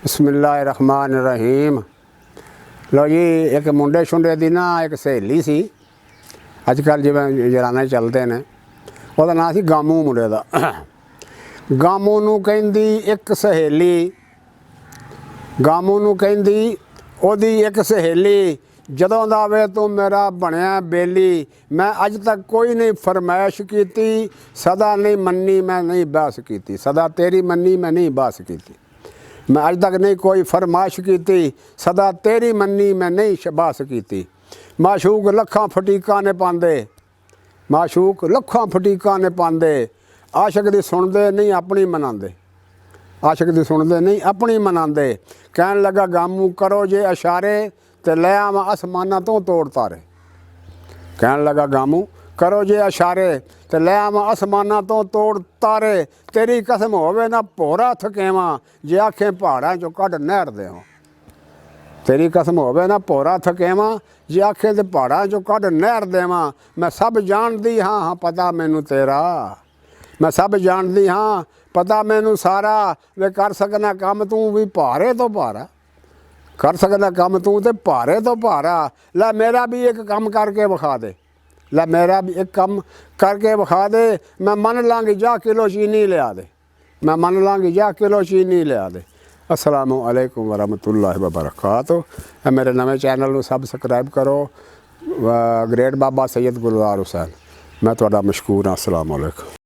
बिस्मिल्लाहिर्रहमानिर्रहीम। लो जी, एक मुंडे छुंडे दी ना एक सहेली सी, अजकल जिवें जराने चलते हैं, ਉਹਦਾ ਨਾਂ ਸੀ गामू मुंडे दा। गामू नूं कहंदी एक सहेली, गामू नूं कहंदी ओदी एक सहेली, जदों दा वे तू मेरा बनया बेली, मैं अज तक कोई नहीं फरमाइश कीती, सदा नहीं मन्नी मैं नहीं बहस कीती, सदा तेरी मन्नी मैं नहीं बहस कीती, मैं अज तक नहीं कोई फरमाइश कीती, सदा तेरी मन्नी मैं नहीं शबास कीती। माशूक लखां फटीकां ने पांदे, माशूक लखां फटीकां ने पांदे, आशक दी सुनदे नहीं अपनी मनांदे, आशक दी सुनदे नहीं अपनी मनांदे। कहन लगा गामू करो जे इशारे, ते लै आवां आसमानां तो तोड़ तारे। कहन लगा गामू करो जे इशारे, ते लै आवां आसमानां तो तोड़ तारे। तेरी कसम होवे ना भोरा थकेवां, जे आखें पहाड़ां चों कढ नहर देवां। तेरी कसम होवे ना भोरा थकेवां, जे आखे ते पहाड़ां चों कढ नहर देवां। मैं सब जानदी हाँ हाँ पता मैनू तेरा, मैं सब जानदी हाँ पता मैनू सारा। वे कर सकना कम तू भी भारे तो भारा, कर सकना कम तू ते भारे तो भारा। लै मेरा भी एक कम करके विखा दे, लै मेरा भी एक कम करके विखा दे। मैं मन लांगी जा किलो चीनी लिया दे, मैं मन लांगी जा किलो चीनी लिया दे। अस्सलामु अलैकुम वरहमतुल्लाहि वबरकातुह। मेरे नवे चैनल नूं सबसक्राइब करो। ग्रेट बाबा सैयद गुलजार हुसैन, मैं तुहाडा मशकूर हाँ। अस्सलामु अलैकुम।